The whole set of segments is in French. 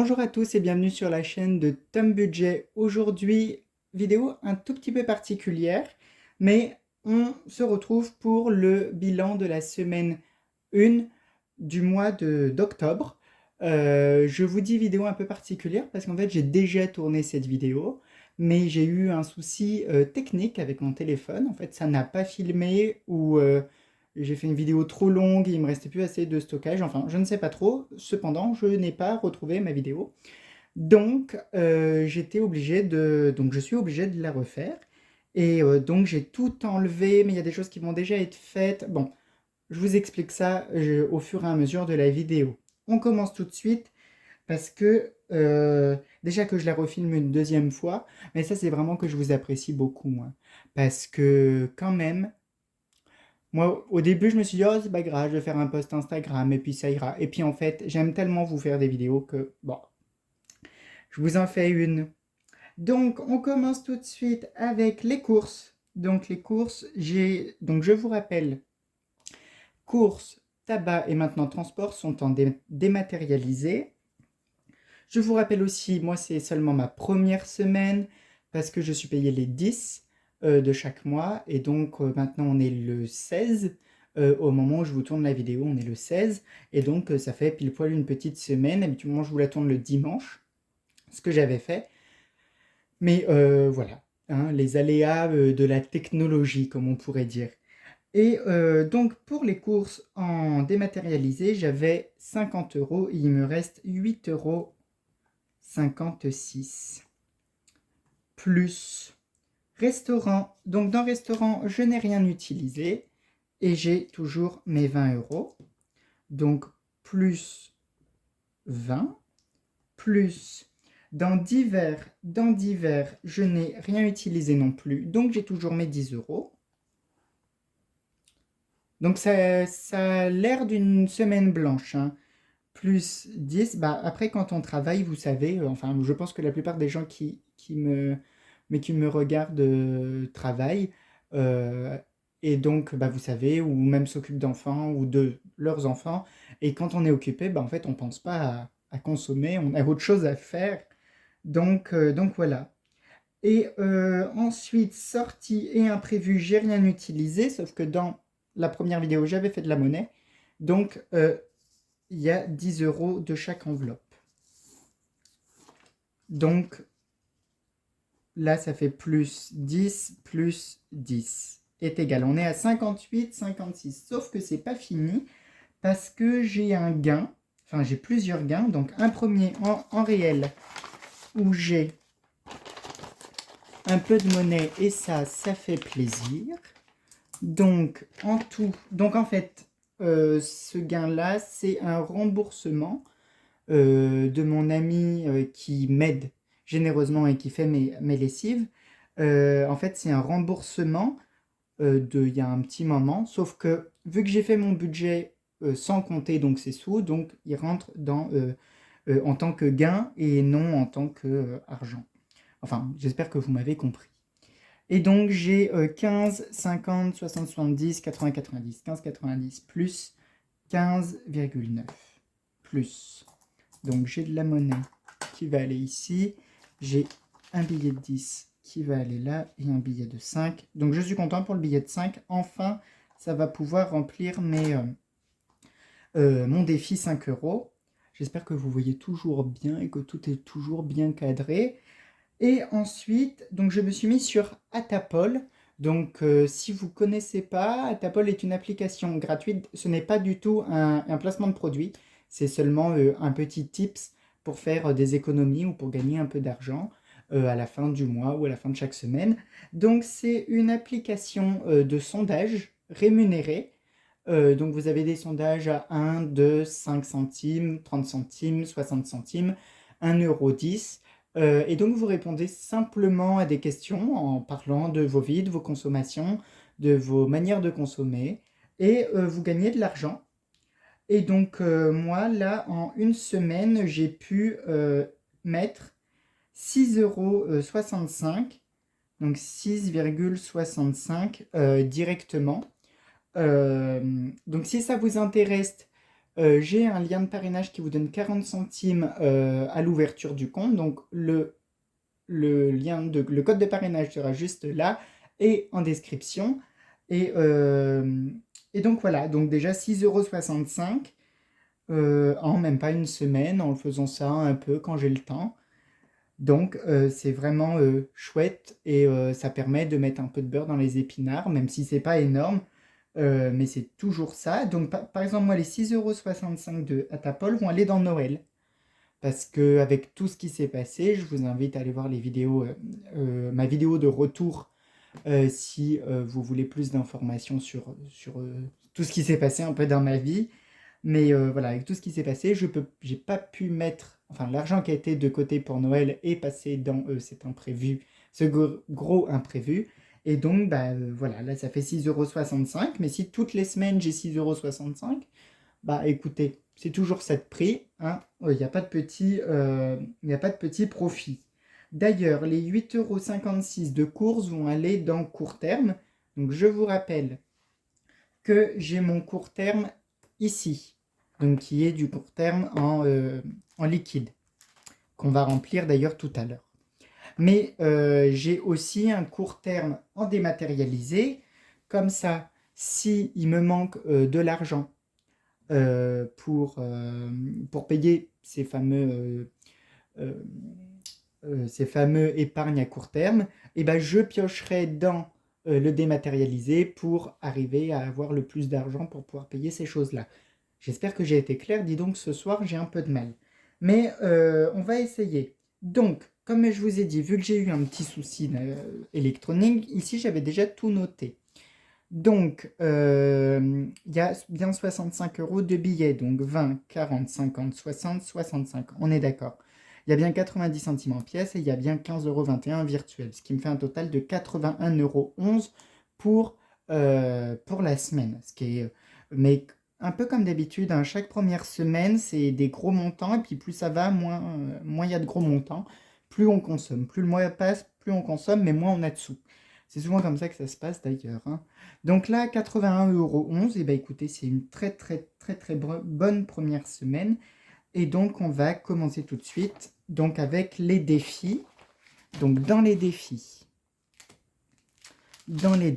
Bonjour à tous et bienvenue sur la chaîne de Tom Budget. Aujourd'hui, vidéo un tout petit peu particulière, mais on se retrouve pour le bilan de la semaine 1 du mois d'octobre. Je vous dis vidéo un peu particulière parce qu'en fait j'ai déjà tourné cette vidéo, mais j'ai eu un souci technique avec mon téléphone. En fait, ça n'a pas filmé ou j'ai fait une vidéo trop longue, il me restait plus assez de stockage, enfin je ne sais pas trop. Cependant, je n'ai pas retrouvé ma vidéo. Donc donc je suis obligé de la refaire. Et donc j'ai tout enlevé, mais il y a des choses qui vont déjà être faites. Bon, je vous explique ça au fur et à mesure de la vidéo. On commence tout de suite parce que déjà que je la refilme une deuxième fois, mais ça c'est vraiment que je vous apprécie beaucoup, hein. Parce que quand même, moi, au début, je me suis dit, oh, c'est pas grave, je vais faire un post Instagram et puis ça ira. Et puis en fait, j'aime tellement vous faire des vidéos que, bon, je vous en fais une. Donc, on commence tout de suite avec les courses. Donc, les courses, donc je vous rappelle, courses, tabac et maintenant transport sont en dématérialisé. Je vous rappelle aussi, moi, c'est seulement ma première semaine parce que je suis payé les 10 de chaque mois. Et donc, maintenant, on est le 16. Au moment où je vous tourne la vidéo, on est le 16. Et donc, ça fait pile poil une petite semaine. Habituellement, je vous la tourne le dimanche, ce que j'avais fait. Mais voilà, hein, les aléas de la technologie, comme on pourrait dire. Et donc, pour les courses en dématérialisé, j'avais 50 euros. Et il me reste 8,56 €. Plus restaurant. Donc dans restaurant, je n'ai rien utilisé et j'ai toujours mes 20 euros. Donc plus 20, plus dans divers, je n'ai rien utilisé non plus. Donc j'ai toujours mes 10 euros. Donc ça a l'air d'une semaine blanche, hein. Plus 10, bah après quand on travaille, vous savez, enfin je pense que la plupart des gens qui me regardent travaillent, euh, et donc bah, vous savez, ou même s'occupent d'enfants ou de leurs enfants, et quand on est occupé, bah, en fait on pense pas à consommer, on a autre chose à faire, donc voilà. Et ensuite, sortie et imprévu, j'ai rien utilisé, sauf que dans la première vidéo, j'avais fait de la monnaie, donc il y a 10 euros de chaque enveloppe. Donc là, ça fait plus 10 plus 10 est égal. On est à 58, 56. Sauf que c'est pas fini parce que j'ai un gain, enfin j'ai plusieurs gains. Donc un premier en réel où j'ai un peu de monnaie et ça fait plaisir. Donc en tout, donc en fait, ce gain-là, c'est un remboursement de mon ami qui m'aide généreusement et qui fait mes lessives. En fait, c'est un remboursement il y a un petit moment, sauf que vu que j'ai fait mon budget sans compter donc ces sous, donc il rentre en tant que gain et non en tant que argent. Enfin, j'espère que vous m'avez compris. Et donc j'ai 15, 50, 60, 70, 80, 90. 15, 90 plus 15,9 plus. Donc j'ai de la monnaie qui va aller ici. J'ai un billet de 10 qui va aller là et un billet de 5. Donc je suis content pour le billet de 5. Enfin, ça va pouvoir remplir mon défi 5 euros. J'espère que vous voyez toujours bien et que tout est toujours bien cadré. Et ensuite, donc je me suis mis sur Atapol. Donc si vous ne connaissez pas, Atapol est une application gratuite. Ce n'est pas du tout un placement de produit. C'est seulement un petit tips pour faire des économies ou pour gagner un peu d'argent à la fin du mois ou à la fin de chaque semaine. Donc c'est une application de sondage rémunérée. Donc vous avez des sondages à 1, 2, 5 centimes, 30 centimes, 60 centimes, 1,10 €. Et donc vous répondez simplement à des questions en parlant de vos vies, de vos consommations, de vos manières de consommer, et vous gagnez de l'argent. Et donc moi, là, en une semaine, j'ai pu mettre 6,65 €, donc 6,65 directement. Donc si ça vous intéresse, J'ai un lien de parrainage qui vous donne 40 centimes à l'ouverture du compte. Donc le code de parrainage sera juste là et en description. Et, euh, et donc voilà, donc déjà 6,65 en même pas une semaine, en faisant ça un peu quand j'ai le temps. Donc c'est vraiment chouette et ça permet de mettre un peu de beurre dans les épinards, même si c'est pas énorme, mais c'est toujours ça. Donc par exemple, moi les 6,65 € de Atapol vont aller dans Noël. Parce que avec tout ce qui s'est passé, je vous invite à aller voir les vidéos, ma vidéo de retour si vous voulez plus d'informations sur tout ce qui s'est passé un peu dans ma vie. Mais voilà, avec tout ce qui s'est passé, j'ai pas pu mettre, enfin l'argent qui a été de côté pour Noël est passé dans cet imprévu, ce gros imprévu. Et donc, bah voilà, là ça fait 6,65 €. Mais si toutes les semaines j'ai 6,65 €, bah écoutez, c'est toujours ça de prix, hein. Il n'y a pas de petit, il y a pas de petit profit. D'ailleurs, les 8,56 € de course vont aller dans court terme. Donc je vous rappelle que j'ai mon court terme ici, donc qui est du court terme en liquide, qu'on va remplir d'ailleurs tout à l'heure. Mais j'ai aussi un court terme en dématérialisé, comme ça, si il me manque de l'argent pour payer euh, ces fameux épargnes à court terme, et ben je piocherai dans le dématérialisé pour arriver à avoir le plus d'argent pour pouvoir payer ces choses-là. J'espère que j'ai été clair, dis donc ce soir j'ai un peu de mal. Mais on va essayer. Donc, comme je vous ai dit, vu que j'ai eu un petit souci électronique, ici j'avais déjà tout noté. Donc, il y a bien 65 € de billets, donc 20, 40, 50, 60, 65. On est d'accord. Il y a bien 90 centimes en pièces et il y a bien 15,21 € virtuels, ce qui me fait un total de 81,11 € pour la semaine. Mais un peu comme d'habitude, hein, chaque première semaine, c'est des gros montants, et puis plus ça va, moins il y a de gros montants, plus on consomme. Plus le mois passe, plus on consomme, mais moins on a de sous. C'est souvent comme ça que ça se passe d'ailleurs, hein. Donc là, 81,11 €, et ben écoutez, c'est une très très très très bonne première semaine. Et donc on va commencer tout de suite donc avec les défis. Donc dans les défis, le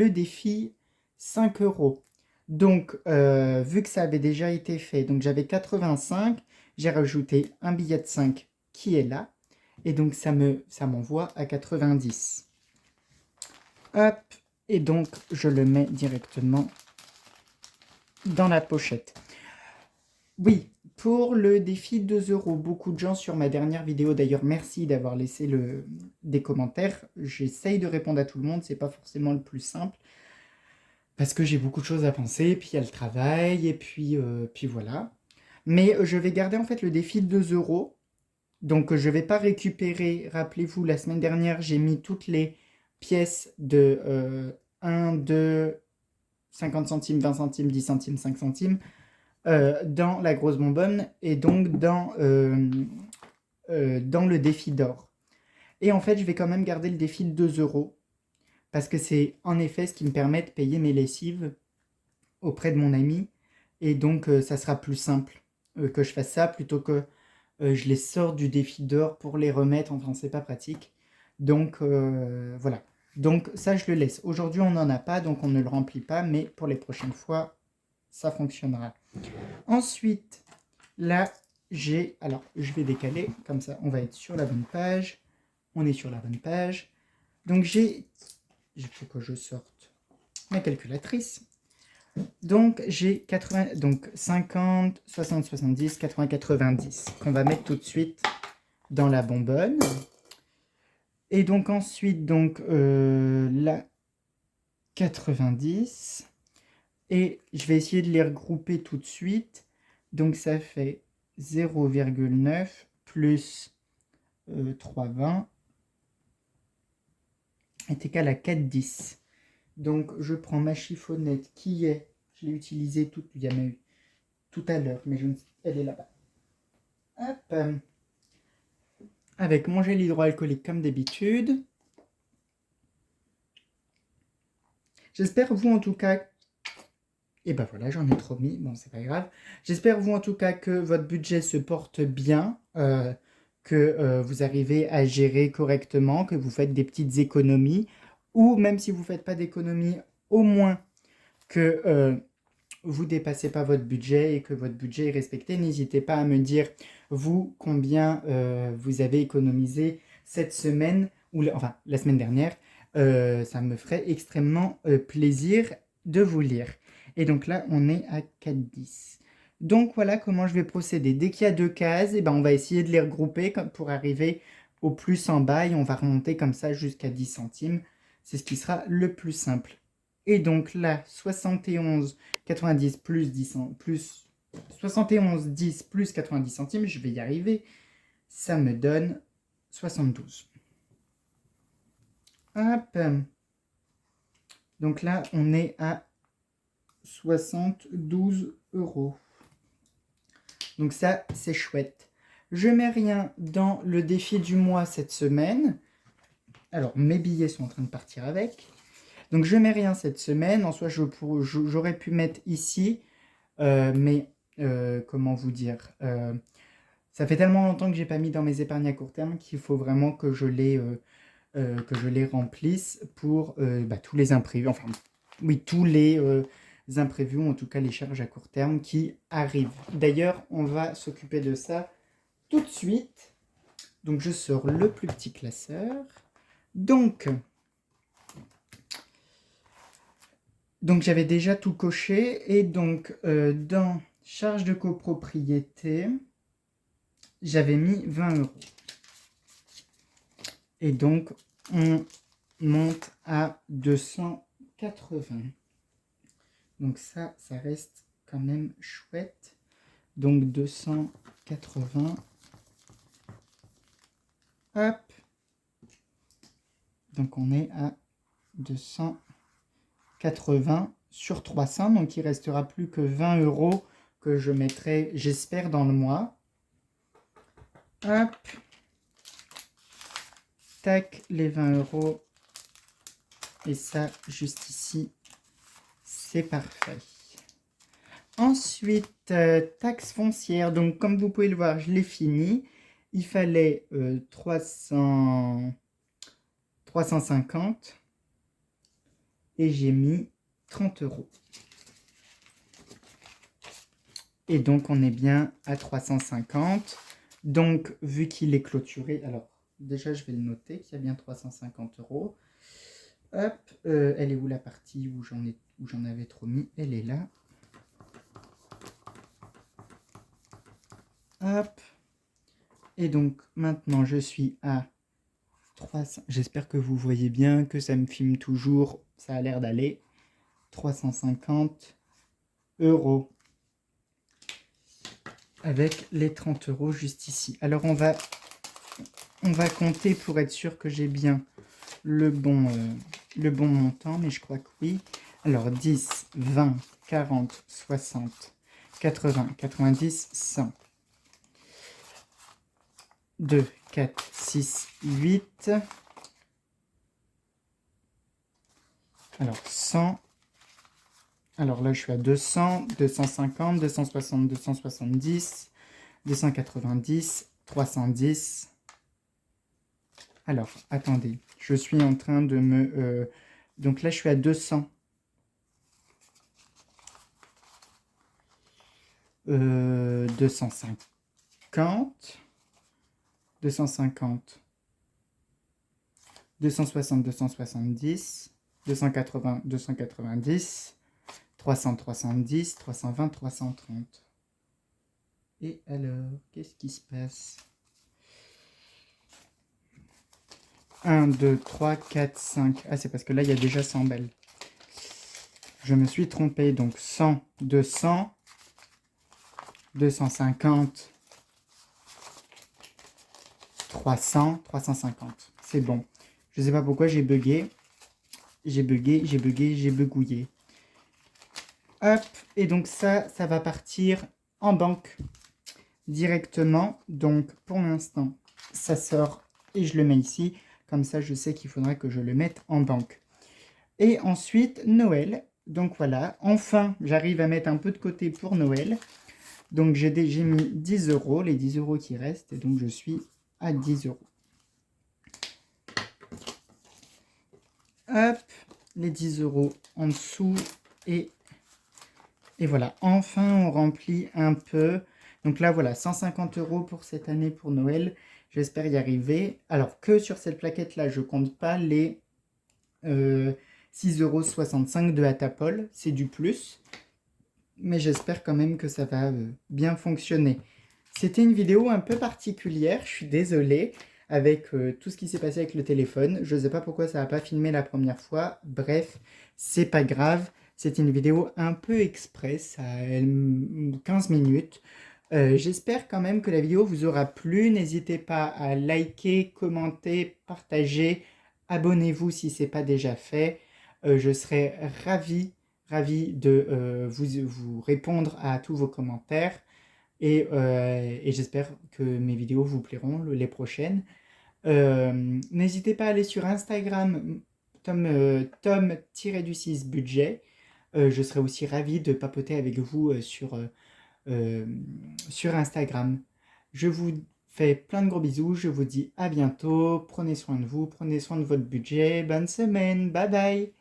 défi 5 €. Donc vu que ça avait déjà été fait, donc j'avais 85, j'ai rajouté un billet de 5 qui est là. Et donc ça m'envoie à 90. Hop, et donc je le mets directement dans la pochette. Oui, pour le défi 2 €, beaucoup de gens sur ma dernière vidéo, d'ailleurs merci d'avoir laissé des commentaires. J'essaye de répondre à tout le monde, c'est pas forcément le plus simple, parce que j'ai beaucoup de choses à penser, puis il y a le travail, et puis voilà. Mais je vais garder en fait le défi de 2 €. Donc je vais pas récupérer, rappelez-vous, la semaine dernière, j'ai mis toutes les pièces de 1, 2, 50 centimes, 20 centimes, 10 centimes, 5 centimes dans la grosse bonbonne et donc dans le défi d'or. Et en fait, je vais quand même garder le défi de 2 € parce que c'est en effet ce qui me permet de payer mes lessives auprès de mon ami. Et donc, ça sera plus simple que je fasse ça plutôt que je les sors du défi d'or pour les remettre. Enfin, c'est pas pratique. Donc, voilà. Donc, ça, je le laisse. Aujourd'hui, on n'en a pas, donc on ne le remplit pas. Mais pour les prochaines fois, ça fonctionnera. Ensuite, là, j'ai... Alors, je vais décaler. Comme ça, on va être sur la bonne page. On est sur la bonne page. Donc, il faut que je sorte ma calculatrice. Donc, j'ai 80, donc 50, 60, 70, 80, 90 qu'on va mettre tout de suite dans la bonbonne. Et donc ensuite, donc la 90. Et je vais essayer de les regrouper tout de suite. Donc ça fait 0,9 plus 3,20 est égal à 4,10. Donc je prends ma chiffonnette qui est, je l'ai utilisée tout à l'heure, mais elle est là-bas. Hop. Avec mon gel hydroalcoolique comme d'habitude. J'espère, vous en tout cas, Et ben voilà, j'en ai trop mis, bon c'est pas grave. J'espère vous en tout cas que votre budget se porte bien, que vous arrivez à gérer correctement, que vous faites des petites économies, ou même si vous ne faites pas d'économies, au moins que vous dépassez pas votre budget et que votre budget est respecté. N'hésitez pas à me dire, vous, combien vous avez économisé cette semaine, ou enfin la semaine dernière. Ça me ferait extrêmement plaisir de vous lire. Et donc là, on est à 4,10. Donc voilà comment je vais procéder. Dès qu'il y a deux cases, eh ben, on va essayer de les regrouper pour arriver au plus en bas et on va remonter comme ça jusqu'à 10 centimes. C'est ce qui sera le plus simple. Et donc là, 71,90 plus 10 plus 71,10 plus 90 centimes, je vais y arriver. Ça me donne 72. Hop. Donc là, on est à 72 euros. Donc ça, c'est chouette. Je mets rien dans le défi du mois cette semaine. Alors, mes billets sont en train de partir avec. Donc, je mets rien cette semaine. En soi, j'aurais pu mettre ici. Mais, comment vous dire ça fait tellement longtemps que j'ai pas mis dans mes épargnes à court terme qu'il faut vraiment que je les remplisse pour tous les imprévus. Enfin, oui, tous les imprévus, ou en tout cas les charges à court terme qui arrivent. D'ailleurs, on va s'occuper de ça tout de suite. Donc, je sors le plus petit classeur. Donc j'avais déjà tout coché. Et donc, dans charge de copropriété, j'avais mis 20 euros. Et donc, on monte à 280. Donc ça reste quand même chouette. Donc 280. Hop. Donc on est à 280 sur 300. Donc il ne restera plus que 20 euros que je mettrai, j'espère, dans le mois. Hop. Tac, les 20 euros. Et ça, juste ici, c'est parfait. Ensuite, taxe foncière. Donc, comme vous pouvez le voir, je l'ai fini. Il fallait 350. Et j'ai mis 30 euros. Et donc, on est bien à 350. Donc, vu qu'il est clôturé, alors, déjà, je vais le noter qu'il y a bien 350 euros. Hop, elle est où la partie où j'en avais trop mis? Elle est là. Hop. Et donc, maintenant, je suis à 300. J'espère que vous voyez bien, que ça me filme toujours. Ça a l'air d'aller. 350 euros. Avec les 30 euros juste ici. Alors, on va compter pour être sûr que j'ai bien le bon montant, mais je crois que oui. Alors, 10, 20, 40, 60, 80, 90, 100. 2, 4, 6, 8. Alors, 100. Alors là, je suis à 200, 250, 260, 270, 290, 310. Alors, attendez, je suis en train de me... donc là, je suis à 200. 250. 250. 260, 270. 280, 290. 300, 310. 320, 330. Et alors, qu'est-ce qui se passe? 1, 2, 3, 4, 5. Ah, c'est parce que là, il y a déjà 100 balles. Je me suis trompé. Donc, 100, 200, 250, 300, 350. C'est bon. Je ne sais pas pourquoi j'ai bugué. J'ai begouillé. Hop. Et donc, ça va partir en banque directement. Donc, pour l'instant, ça sort et je le mets ici. Comme ça, je sais qu'il faudra que je le mette en banque. Et ensuite, Noël. Donc voilà, enfin, j'arrive à mettre un peu de côté pour Noël. Donc j'ai mis 10 euros, les 10 euros qui restent, et donc je suis à 10 euros. Hop, les 10 euros en dessous, et voilà, enfin on remplit un peu. Donc là voilà, 150 euros pour cette année pour Noël. J'espère y arriver. Alors que sur cette plaquette là, je compte pas les 6,65 € de Atapol, c'est du plus. Mais j'espère quand même que ça va bien fonctionner. C'était une vidéo un peu particulière, je suis désolé, avec tout ce qui s'est passé avec le téléphone. Je ne sais pas pourquoi ça n'a pas filmé la première fois. Bref, c'est pas grave. C'est une vidéo un peu express, à 15 minutes. J'espère quand même que la vidéo vous aura plu. N'hésitez pas à liker, commenter, partager. Abonnez-vous si ce n'est pas déjà fait. Je serai ravi de vous répondre à tous vos commentaires. Et j'espère que mes vidéos vous plairont, les prochaines. N'hésitez pas à aller sur Instagram, tom-du-6 budget. Je serai aussi ravi de papoter avec vous euh, sur Instagram. Je vous fais plein de gros bisous, je vous dis à bientôt, prenez soin de vous, prenez soin de votre budget, bonne semaine, bye bye.